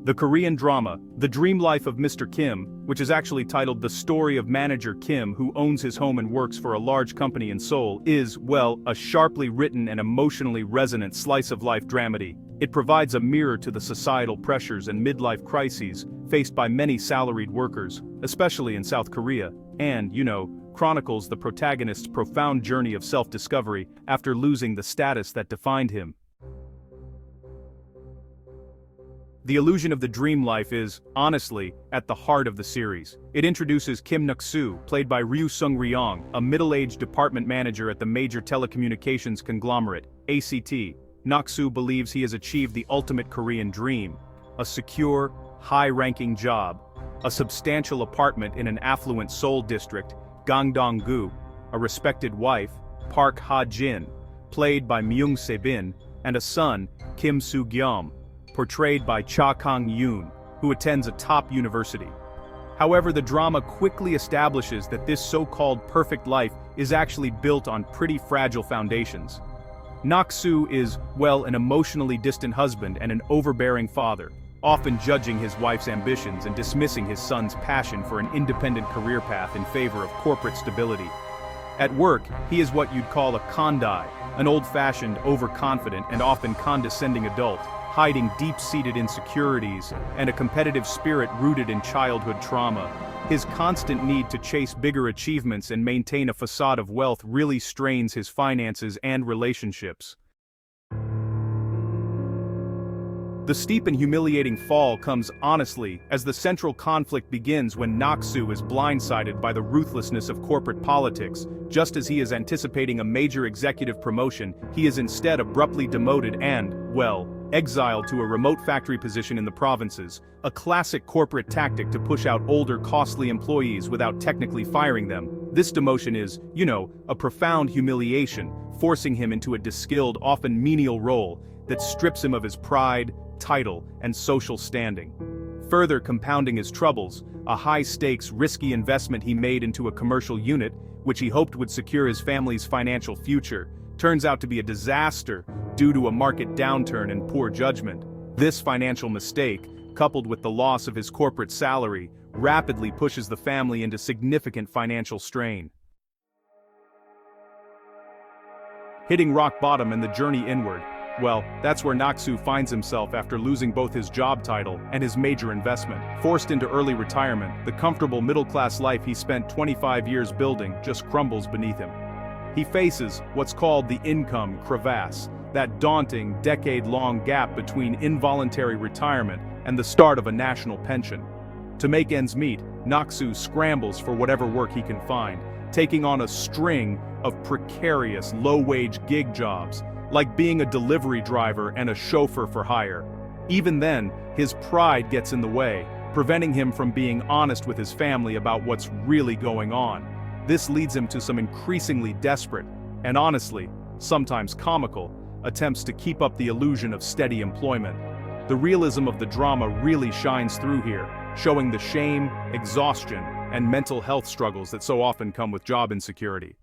The Korean drama, The Dream Life of Mr. Kim, which is actually titled The Story of Manager Kim who owns his home and works for a large company in Seoul, is, well, a sharply written and emotionally resonant slice-of-life dramedy. It provides a mirror to the societal pressures and midlife crises faced by many salaried workers, especially in South Korea, and, chronicles the protagonist's profound journey of self-discovery after losing the status that defined him. The illusion of the dream life is, honestly, at the heart of the series. It introduces Kim Nuk-soo, played by Seung-ryong, a middle-aged department manager at the major telecommunications conglomerate, ACT. Nuk-soo believes he has achieved the ultimate Korean dream: a secure, high-ranking job, a substantial apartment in an affluent Seoul district, Gangdong-gu, a respected wife, Park Ha-jin, played by Myung Se-bin, and a son, Kim Soo-gyum, portrayed by Kang-yoon, who attends a top university. However, the drama quickly establishes that this so-called perfect life is actually built on pretty fragile foundations. Nuk-soo is, well, an emotionally distant husband and an overbearing father, often judging his wife's ambitions and dismissing his son's passion for an independent career path in favor of corporate stability. At work, he is what you'd call a kondai, an old-fashioned, overconfident, and often condescending adult, hiding deep-seated insecurities and a competitive spirit rooted in childhood trauma. His constant need to chase bigger achievements and maintain a facade of wealth really strains his finances and relationships. The steep and humiliating fall comes, honestly, as the central conflict begins when Nuk-soo is blindsided by the ruthlessness of corporate politics. Just as he is anticipating a major executive promotion, he is instead abruptly demoted and, well, exiled to a remote factory position in the provinces, a classic corporate tactic to push out older, costly employees without technically firing them. This demotion is, a profound humiliation, forcing him into a de-skilled, often menial role that strips him of his pride, title, and social standing. Further compounding his troubles, a high-stakes, risky investment he made into a commercial unit, which he hoped would secure his family's financial future, turns out to be a disaster due to a market downturn and poor judgment. This financial mistake, coupled with the loss of his corporate salary, rapidly pushes the family into significant financial strain. Hitting rock bottom and the journey inward, well, that's where Nuk-soo finds himself after losing both his job title and his major investment. Forced into early retirement, the comfortable middle-class life he spent 25 years building just crumbles beneath him. He faces what's called the income crevasse, that daunting, decade-long gap between involuntary retirement and the start of a national pension. To make ends meet, Nuk-soo scrambles for whatever work he can find, taking on a string of precarious, low-wage gig jobs, like being a delivery driver and a chauffeur for hire. Even then, his pride gets in the way, preventing him from being honest with his family about what's really going on. This leads him to some increasingly desperate, and honestly, sometimes comical, attempts to keep up the illusion of steady employment. The realism of the drama really shines through here, showing the shame, exhaustion, and mental health struggles that so often come with job insecurity.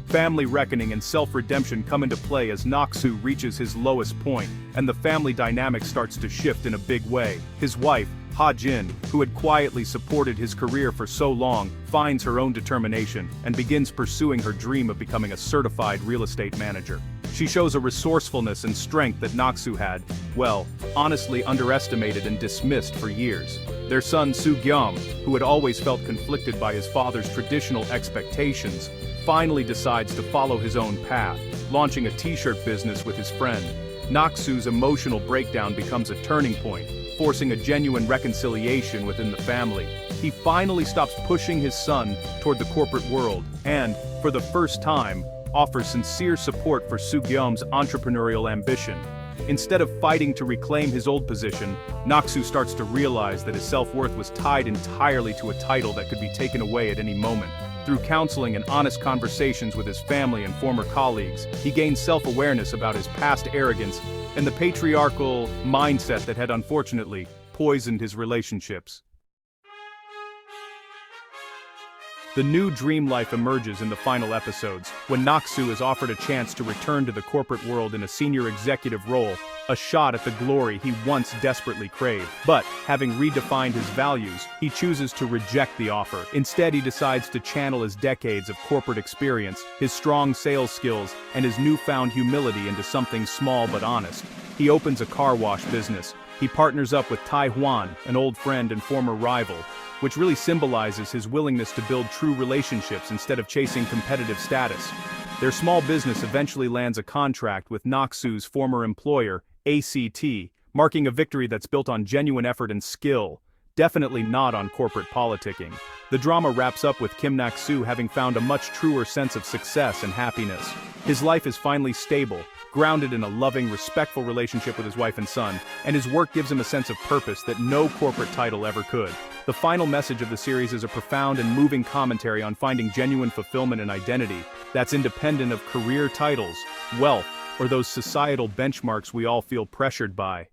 Family reckoning and self-redemption come into play as Nuk-soo reaches his lowest point, and the family dynamic starts to shift in a big way. His wife, Ha-jin, who had quietly supported his career for so long, finds her own determination and begins pursuing her dream of becoming a certified real estate manager. She shows a resourcefulness and strength that Nuk-soo had, well, honestly underestimated and dismissed for years. Their son Soo-gyum, who had always felt conflicted by his father's traditional expectations, finally decides to follow his own path, launching a t-shirt business with his friend. Nuk-soo's emotional breakdown becomes a turning point, forcing a genuine reconciliation within the family. He finally stops pushing his son toward the corporate world and, for the first time, offers sincere support for Soo-gyum's entrepreneurial ambition. Instead of fighting to reclaim his old position, Nuk-soo starts to realize that his self-worth was tied entirely to a title that could be taken away at any moment. Through counseling and honest conversations with his family and former colleagues, he gained self-awareness about his past arrogance and the patriarchal mindset that had unfortunately poisoned his relationships. The new dream life emerges in the final episodes, when Nak-soo is offered a chance to return to the corporate world in a senior executive role, a shot at the glory he once desperately craved. But, having redefined his values, he chooses to reject the offer. Instead, he decides to channel his decades of corporate experience, his strong sales skills, and his newfound humility into something small but honest. He opens a car wash business. He partners up with Tai Hwan, an old friend and former rival, which really symbolizes his willingness to build true relationships instead of chasing competitive status. Their small business eventually lands a contract with Nak-soo's former employer, ACT, marking a victory that's built on genuine effort and skill, definitely not on corporate politicking. The drama wraps up with Kim Nak-soo having found a much truer sense of success and happiness. His life is finally stable, grounded in a loving, respectful relationship with his wife and son, and his work gives him a sense of purpose that no corporate title ever could. The final message of the series is a profound and moving commentary on finding genuine fulfillment and identity that's independent of career titles, wealth, or those societal benchmarks we all feel pressured by.